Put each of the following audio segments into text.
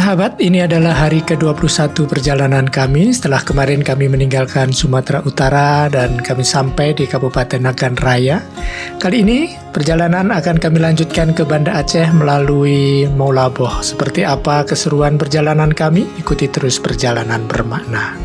sahabat, ini adalah hari ke-21 perjalanan kami setelah kemarin kami meninggalkan Sumatera Utara dan kami sampai di Kabupaten Nagan Raya. Kali ini perjalanan akan kami lanjutkan ke Banda Aceh melalui Maulaboh. Seperti apa keseruan perjalanan kami? Ikuti terus perjalanan bermakna.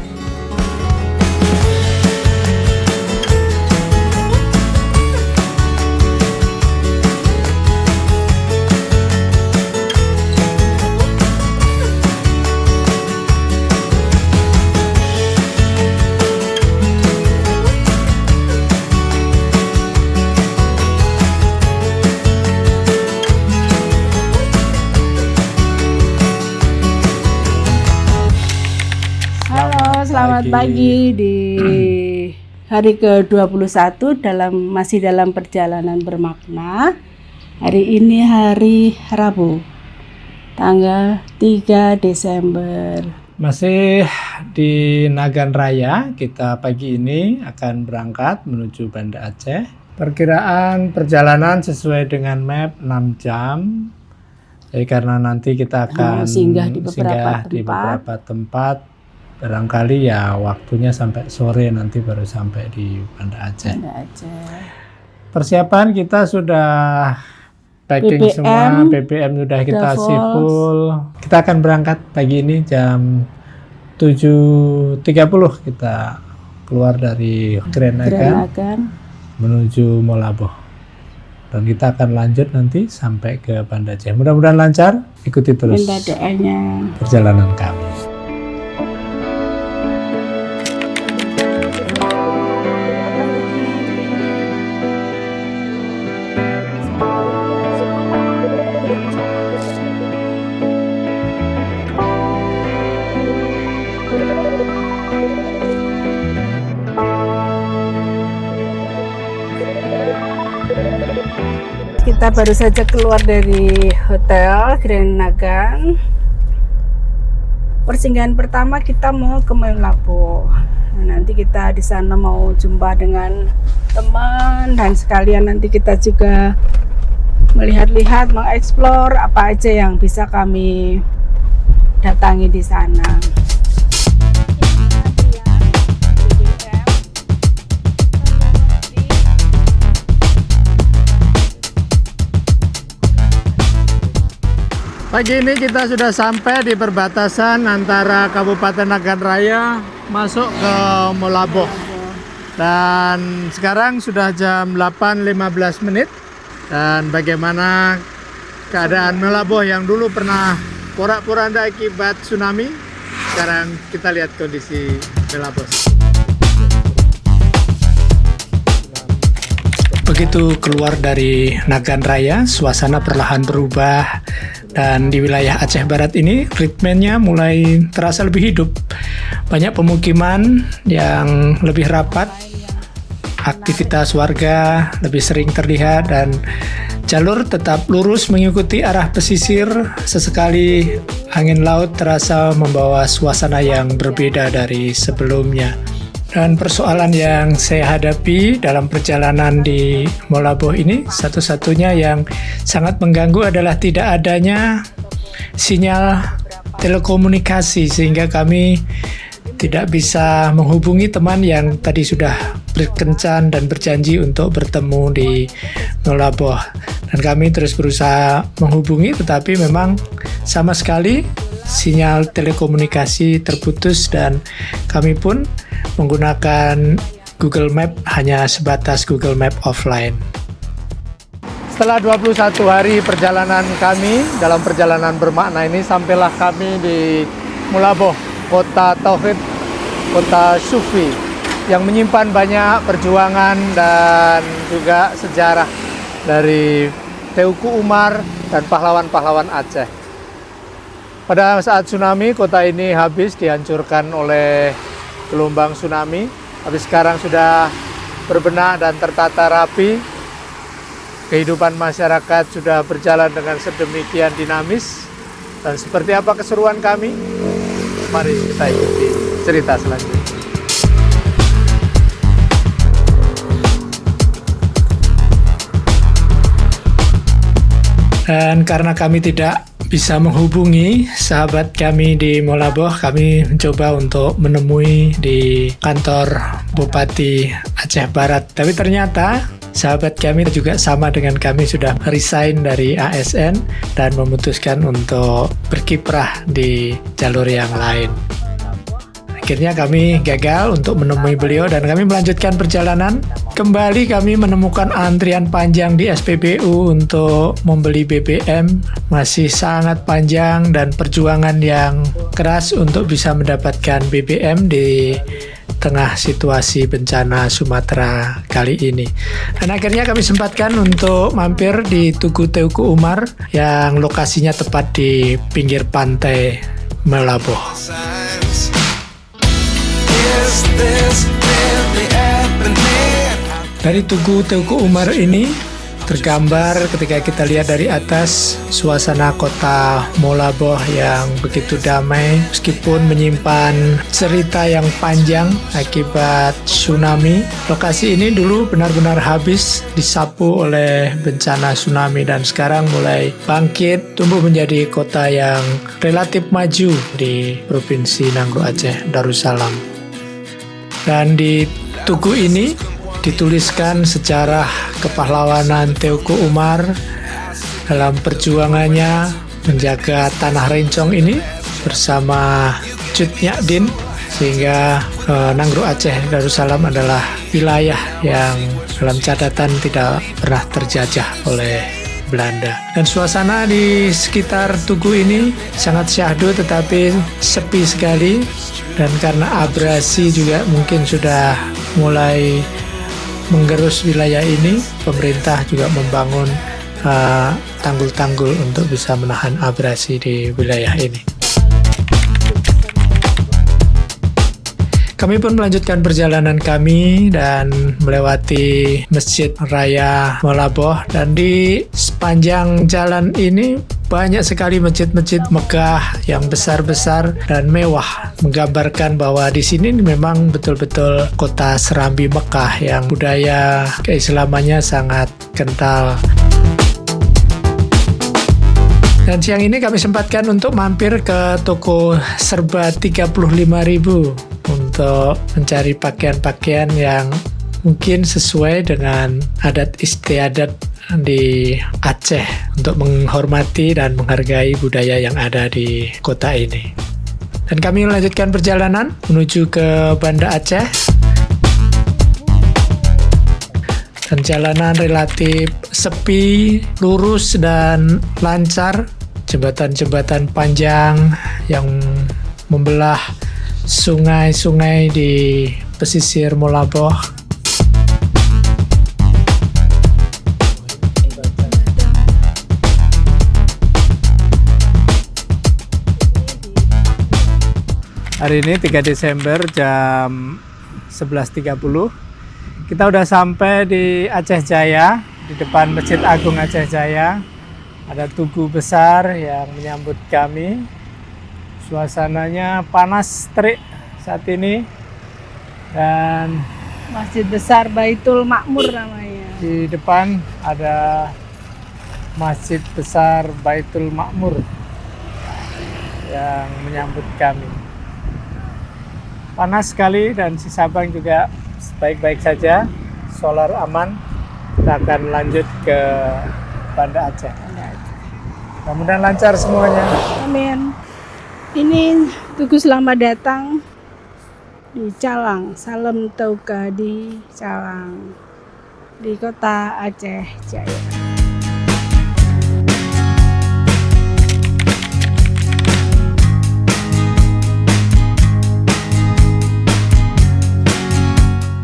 Selamat pagi di hari ke-21 masih dalam perjalanan bermakna. Hari ini hari Rabu, tanggal 3 Desember. Masih di Nagan Raya, kita pagi ini akan berangkat menuju Banda Aceh. Perkiraan perjalanan sesuai dengan map 6 jam. Jadi karena nanti kita akan singgah di beberapa tempat. Barangkali ya waktunya sampai sore nanti baru sampai di Banda Aceh. Persiapan kita sudah packing semua, BBM sudah kita isi full. Kita akan berangkat pagi ini jam 7.30 kita keluar dari Grand Nagan menuju Maulaboh. Dan kita akan lanjut nanti sampai ke Banda Aceh. Mudah-mudahan lancar, ikuti terus perjalanan kami. Kita baru saja keluar dari Hotel Grand Nagan. Persinggahan pertama kita mau ke Maulaboh. Nanti kita di sana mau jumpa dengan teman dan sekalian nanti kita juga melihat-lihat, mengeksplor apa aja yang bisa kami datangi di sana. Pagi ini kita sudah sampai di perbatasan antara Kabupaten Nagan Raya masuk ke Maulaboh. Dan sekarang sudah jam 8.15 menit. Dan bagaimana keadaan Maulaboh yang dulu pernah porak-poranda akibat tsunami. Sekarang kita lihat kondisi Maulaboh. Begitu keluar dari Nagan Raya, suasana perlahan berubah dan di wilayah Aceh Barat ini ritmenya mulai terasa lebih hidup. Banyak pemukiman yang lebih rapat, aktivitas warga lebih sering terlihat dan jalur tetap lurus mengikuti arah pesisir. Sesekali angin laut terasa membawa suasana yang berbeda dari sebelumnya. Dan persoalan yang saya hadapi dalam perjalanan di Maulaboh ini, satu-satunya yang sangat mengganggu adalah tidak adanya sinyal telekomunikasi, sehingga kami tidak bisa menghubungi teman yang tadi sudah berkencan dan berjanji untuk bertemu di Maulaboh. Dan kami terus berusaha menghubungi, tetapi memang sama sekali sinyal telekomunikasi terputus dan kami pun menggunakan Google Map hanya sebatas Google Map offline. Setelah 21 hari perjalanan kami dalam perjalanan bermakna ini, sampailah kami di Maulaboh, kota Tauhid, kota Sufi yang menyimpan banyak perjuangan dan juga sejarah dari Teuku Umar dan pahlawan-pahlawan Aceh. Pada saat tsunami, kota ini habis dihancurkan oleh gelombang tsunami, tapi sekarang sudah berbenah dan tertata rapi. Kehidupan masyarakat sudah berjalan dengan sedemikian dinamis. Dan seperti apa keseruan kami? Mari kita ikuti cerita selanjutnya. Dan karena kami tidak bisa menghubungi sahabat kami di Molaboh. Kami mencoba untuk menemui di kantor Bupati Aceh Barat. Tapi ternyata sahabat kami juga sama dengan kami sudah resign dari ASN dan memutuskan untuk berkiprah di jalur yang lain. Akhirnya kami gagal untuk menemui beliau dan kami melanjutkan perjalanan. Kembali kami menemukan antrian panjang di SPBU untuk membeli BBM. Masih sangat panjang dan perjuangan yang keras untuk bisa mendapatkan BBM di tengah situasi bencana Sumatera kali ini. Dan akhirnya kami sempatkan untuk mampir di Tugu Teuku Umar yang lokasinya tepat di pinggir pantai Molaboh. Dari Tugu Teuku Umar ini tergambar ketika kita lihat dari atas suasana kota Molaboh yang begitu damai meskipun menyimpan cerita yang panjang akibat tsunami. Lokasi ini dulu benar-benar habis disapu oleh bencana tsunami dan sekarang mulai bangkit tumbuh menjadi kota yang relatif maju di Provinsi Nanggroe Aceh Darussalam. Dan di tugu ini dituliskan sejarah kepahlawanan Teuku Umar dalam perjuangannya menjaga tanah rencong ini bersama Cut Nyak Dien, sehingga Nanggroe Aceh Darussalam adalah wilayah yang dalam catatan tidak pernah terjajah oleh Belanda. Dan suasana di sekitar tugu ini sangat syahdu tetapi sepi sekali. Dan karena abrasi juga mungkin sudah mulai menggerus wilayah ini, pemerintah juga membangun tanggul-tanggul untuk bisa menahan abrasi di wilayah ini. Kami pun melanjutkan perjalanan kami dan melewati Masjid Raya Molaboh, dan di sepanjang jalan ini banyak sekali masjid-masjid megah yang besar-besar dan mewah, menggambarkan bahwa di sini memang betul-betul kota Serambi Mekah yang budaya keislamannya sangat kental. Dan siang ini kami sempatkan untuk mampir ke toko serba 35.000 untuk mencari pakaian-pakaian yang mungkin sesuai dengan adat istiadat di Aceh untuk menghormati dan menghargai budaya yang ada di kota ini. Dan kami melanjutkan perjalanan menuju ke Banda Aceh. Dan jalanan relatif sepi, lurus dan lancar. Jembatan-jembatan panjang yang membelah sungai-sungai di pesisir Molaboh. Hari ini 3 Desember jam 11.30. Kita udah sampai di Aceh Jaya, di depan Masjid Agung Aceh Jaya. Ada tugu besar yang menyambut kami. Suasananya panas terik saat ini. Dan Masjid Besar Baitul Makmur namanya. di depan ada Masjid Besar Baitul Makmur yang menyambut kami. Panas sekali dan si Sabang juga baik-baik saja, solar aman. Kita akan lanjut ke Banda Aceh. Mudah-mudahan lancar semuanya. Amin. Ini tugu selamat datang di Calang, Salam Tauka di Calang, di kota Aceh Jaya.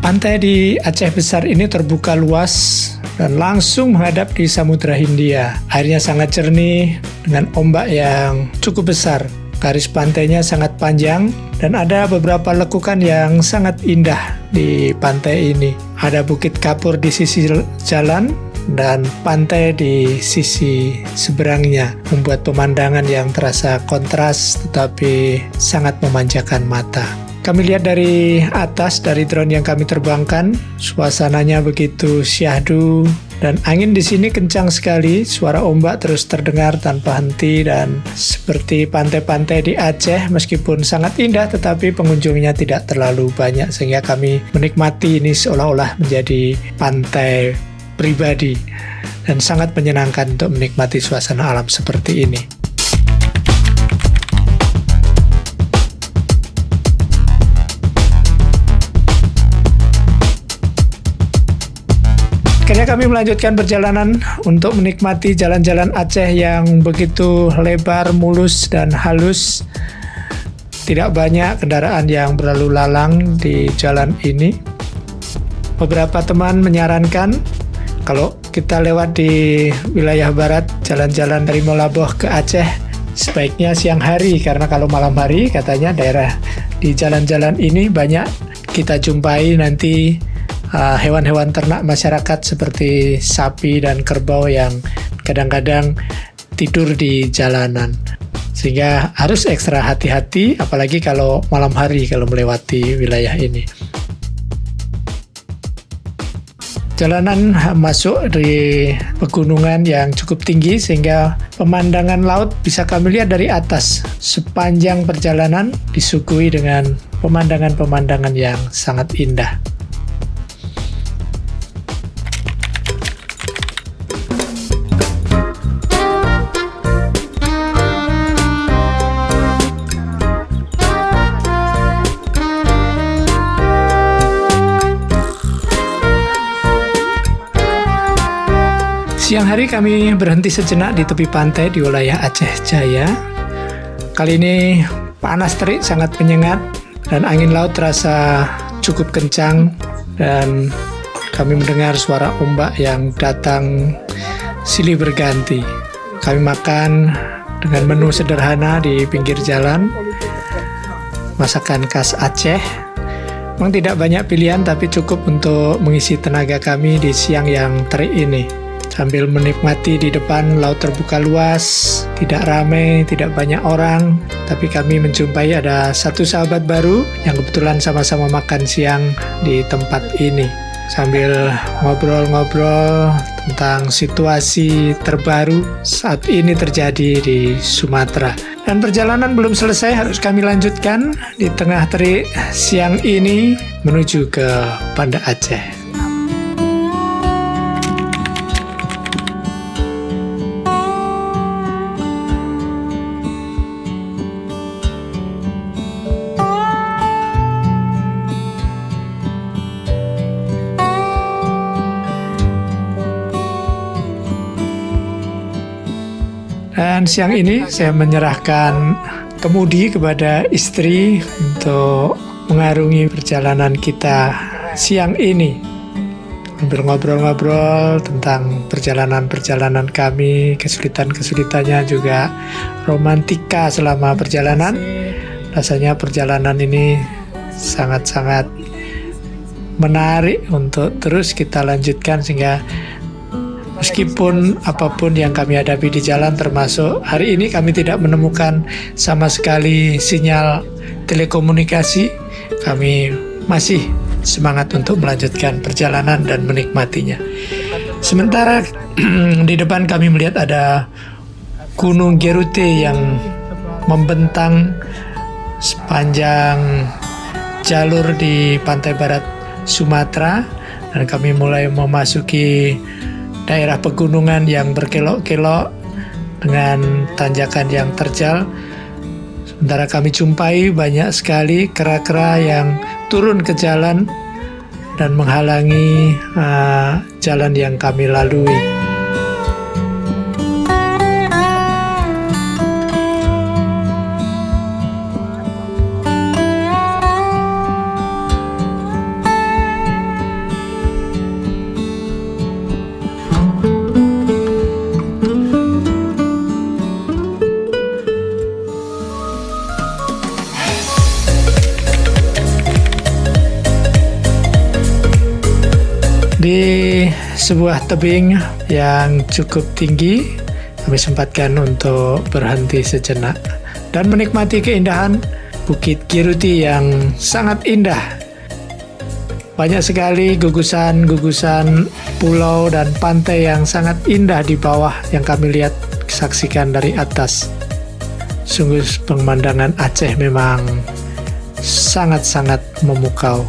Pantai di Aceh Besar ini terbuka luas dan langsung menghadap di Samudra Hindia. Airnya sangat jernih dengan ombak yang cukup besar. Garis pantainya sangat panjang dan ada beberapa lekukan yang sangat indah di pantai ini. Ada Bukit Kapur di sisi jalan dan pantai di sisi seberangnya, membuat pemandangan yang terasa kontras tetapi sangat memanjakan mata. Kami lihat dari atas, dari drone yang kami terbangkan, suasananya begitu syahdu, Dan angin di sini kencang sekali, suara ombak terus terdengar tanpa henti, dan seperti pantai-pantai di Aceh meskipun sangat indah tetapi pengunjungnya tidak terlalu banyak, sehingga kami menikmati ini seolah-olah menjadi pantai pribadi dan sangat menyenangkan untuk menikmati suasana alam seperti ini. Akhirnya kami melanjutkan perjalanan untuk menikmati jalan-jalan Aceh yang begitu lebar, mulus, dan halus. Tidak banyak kendaraan yang berlalu lalang di jalan ini. Beberapa teman menyarankan kalau kita lewat di wilayah barat, jalan-jalan dari Molaboh ke Aceh, sebaiknya siang hari, karena kalau malam hari katanya daerah di jalan-jalan ini banyak kita jumpai nanti hewan-hewan ternak masyarakat seperti sapi dan kerbau yang kadang-kadang tidur di jalanan. Sehingga harus ekstra hati-hati, apalagi kalau malam hari kalau melewati wilayah ini. Jalanan masuk di pegunungan yang cukup tinggi sehingga pemandangan laut bisa kami lihat dari atas. Sepanjang perjalanan disuguhi dengan pemandangan-pemandangan yang sangat indah. Siang hari kami berhenti sejenak di tepi pantai di wilayah Aceh Jaya. Kali ini panas terik sangat menyengat dan angin laut terasa cukup kencang, dan kami mendengar suara ombak yang datang silih berganti. Kami makan dengan menu sederhana di pinggir jalan, masakan khas Aceh. Memang tidak banyak pilihan tapi cukup untuk mengisi tenaga kami di siang yang terik ini. Sambil menikmati di depan laut terbuka luas, tidak ramai, tidak banyak orang, tapi kami menjumpai ada satu sahabat baru yang kebetulan sama-sama makan siang di tempat ini. Sambil ngobrol-ngobrol tentang situasi terbaru saat ini terjadi di Sumatera. Dan perjalanan belum selesai, harus kami lanjutkan di tengah terik siang ini menuju ke Banda Aceh. Dan siang ini saya menyerahkan kemudi kepada istri untuk mengarungi perjalanan kita siang ini. Sambil ngobrol-ngobrol tentang perjalanan-perjalanan kami, kesulitan-kesulitannya, juga romantika selama perjalanan. Rasanya perjalanan ini sangat-sangat menarik untuk terus kita lanjutkan, sehingga meskipun apapun yang kami hadapi di jalan, termasuk hari ini kami tidak menemukan sama sekali sinyal telekomunikasi, kami masih semangat untuk melanjutkan perjalanan dan menikmatinya. Sementara di depan kami melihat ada Gunung Gerute yang membentang sepanjang jalur di pantai barat Sumatera, dan kami mulai memasuki daerah pegunungan yang berkelok-kelok dengan tanjakan yang terjal. Sementara kami jumpai banyak sekali kera-kera yang turun ke jalan dan menghalangi jalan yang kami lalui. Di sebuah tebing yang cukup tinggi, kami sempatkan untuk berhenti sejenak dan menikmati keindahan Bukit Geruti yang sangat indah. Banyak sekali gugusan-gugusan pulau dan pantai yang sangat indah di bawah yang kami lihat saksikan dari atas. Sungguh pemandangan Aceh memang sangat-sangat memukau.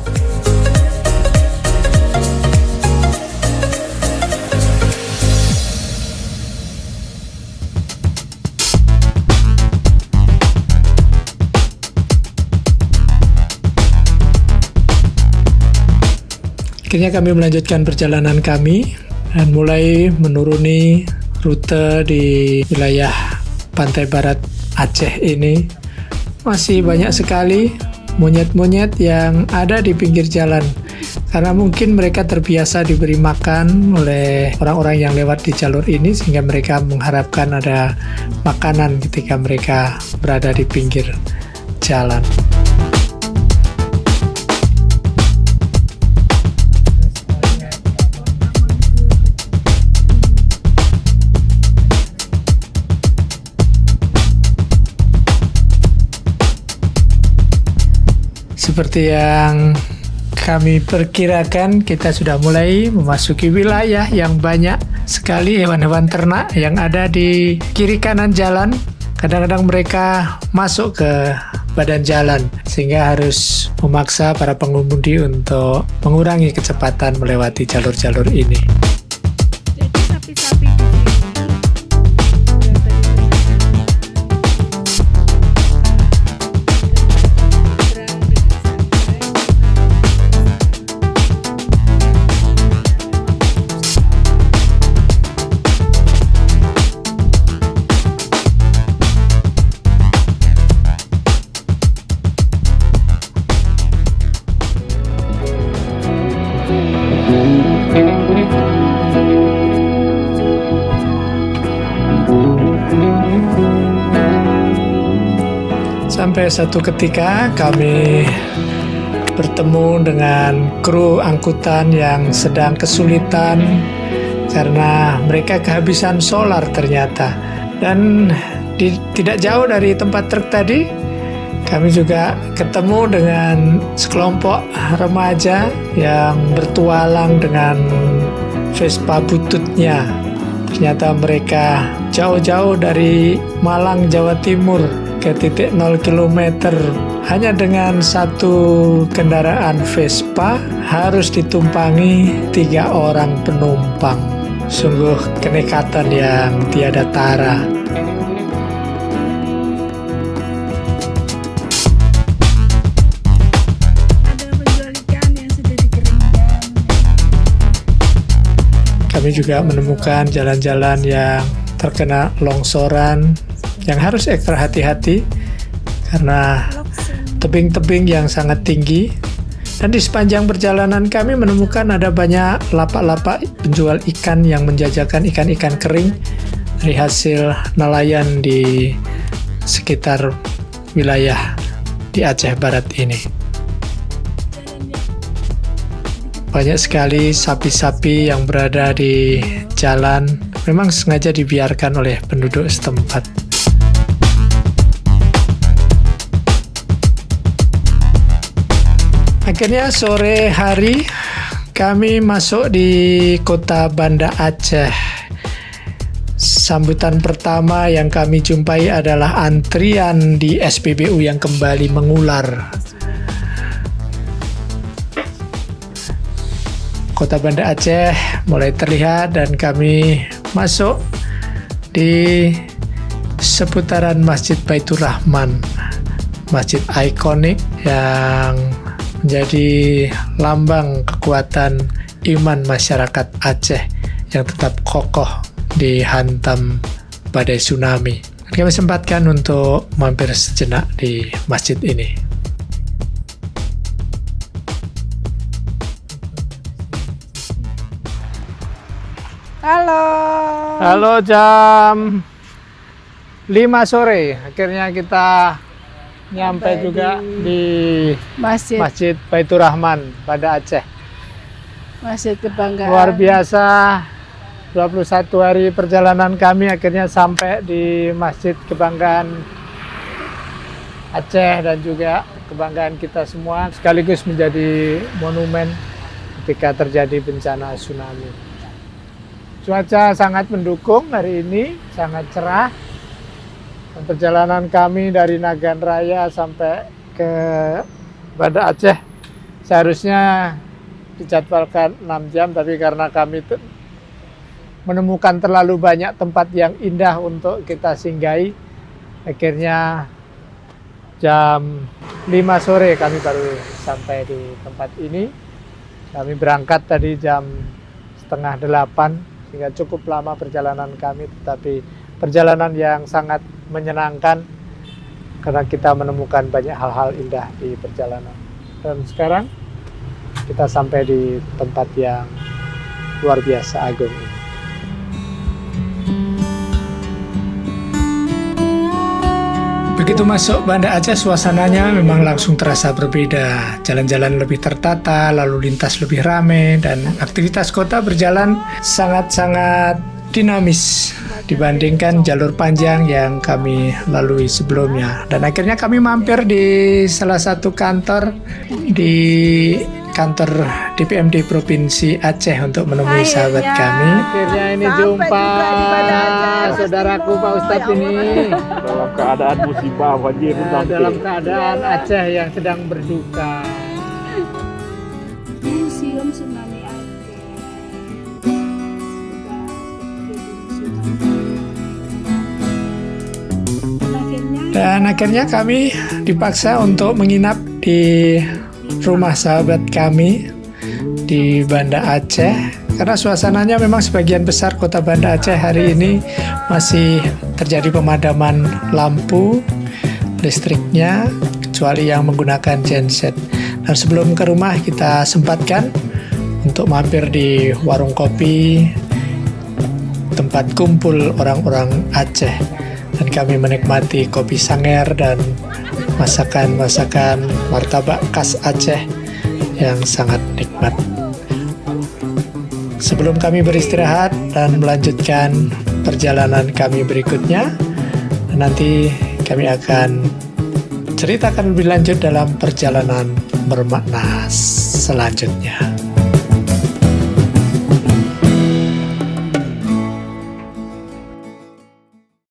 Akhirnya kami melanjutkan perjalanan kami dan mulai menuruni rute di wilayah pantai barat Aceh ini. Masih banyak sekali monyet-monyet yang ada di pinggir jalan karena mungkin mereka terbiasa diberi makan oleh orang-orang yang lewat di jalur ini sehingga mereka mengharapkan ada makanan ketika mereka berada di pinggir jalan. Seperti yang kami perkirakan, kita sudah mulai memasuki wilayah yang banyak sekali hewan-hewan ternak yang ada di kiri kanan jalan. Kadang-kadang mereka masuk ke badan jalan sehingga harus memaksa para pengemudi untuk mengurangi kecepatan melewati jalur-jalur ini. Jadi sapi-sapi di Sampai satu ketika kami bertemu dengan kru angkutan yang sedang kesulitan karena mereka kehabisan solar ternyata. Dan tidak jauh dari tempat truk tadi, kami juga ketemu dengan sekelompok remaja yang bertualang dengan Vespa bututnya. Ternyata mereka jauh-jauh dari Malang, Jawa Timur ke titik 0 km hanya dengan satu kendaraan Vespa harus ditumpangi 3 orang penumpang. Sungguh kenekatan yang tiada tara. ada penjual ikan yang sudah dikeringkan. Kami juga menemukan jalan-jalan yang terkena longsoran yang harus ekstra hati-hati karena tebing-tebing yang sangat tinggi. Dan di sepanjang perjalanan kami menemukan ada banyak lapak-lapak penjual ikan yang menjajakan ikan-ikan kering dari hasil nelayan di sekitar wilayah di Aceh Barat ini. Banyak sekali sapi-sapi yang berada di jalan, memang sengaja dibiarkan oleh penduduk setempat. Akhirnya sore hari kami masuk di kota Banda Aceh. Sambutan pertama yang kami jumpai adalah antrian di SPBU yang kembali mengular. Kota Banda Aceh mulai terlihat dan kami masuk di seputaran Masjid Baitur Rahman, masjid ikonik yang menjadi lambang kekuatan iman masyarakat Aceh yang tetap kokoh dihantam badai tsunami. Kami sempatkan untuk mampir sejenak di masjid ini. Halo, jam 5 sore. Akhirnya kita nyampe juga di Masjid Baitur Rahman pada Aceh. Masjid kebanggaan. Luar biasa, 21 hari perjalanan kami akhirnya sampai di Masjid Kebanggaan Aceh dan juga kebanggaan kita semua, sekaligus menjadi monumen ketika terjadi bencana tsunami. Cuaca sangat mendukung hari ini, sangat cerah. Dan perjalanan kami dari Nagan Raya sampai ke Banda Aceh seharusnya dijadwalkan 6 jam, tapi karena kami menemukan terlalu banyak tempat yang indah untuk kita singgahi, akhirnya jam 5 sore kami baru sampai di tempat ini. Kami berangkat tadi jam 7:30, sehingga cukup lama perjalanan kami, tetapi perjalanan yang sangat menyenangkan karena kita menemukan banyak hal-hal indah di perjalanan. Dan sekarang kita sampai di tempat yang luar biasa agung ini. Begitu masuk Banda Aceh, suasananya memang langsung terasa berbeda. Jalan-jalan lebih tertata, lalu lintas lebih ramai, dan aktivitas kota berjalan sangat-sangat dinamis dibandingkan jalur panjang yang kami lalui sebelumnya. Dan akhirnya kami mampir di salah satu kantor di kantor DPMD Provinsi Aceh untuk menemui sahabat kami. Akhirnya ini Sampai jumpa juga di Banda Aceh, saudaraku Pak Ustadz ini. Dalam keadaan musibah banjir Ya, nanti. dalam keadaan Aceh yang sedang berduka. Museum Tsunami Aceh. Dan akhirnya kami dipaksa untuk menginap di rumah sahabat kami di Banda Aceh, karena suasananya memang sebagian besar kota Banda Aceh hari ini masih terjadi pemadaman lampu listriknya, kecuali yang menggunakan genset. Dan sebelum ke rumah kita sempatkan untuk mampir di warung kopi, tempat kumpul orang-orang Aceh, dan kami menikmati kopi sanger dan masakan-masakan martabak khas Aceh yang sangat nikmat. Sebelum kami beristirahat dan melanjutkan perjalanan kami berikutnya, nanti kami akan ceritakan lebih lanjut dalam perjalanan bermakna selanjutnya.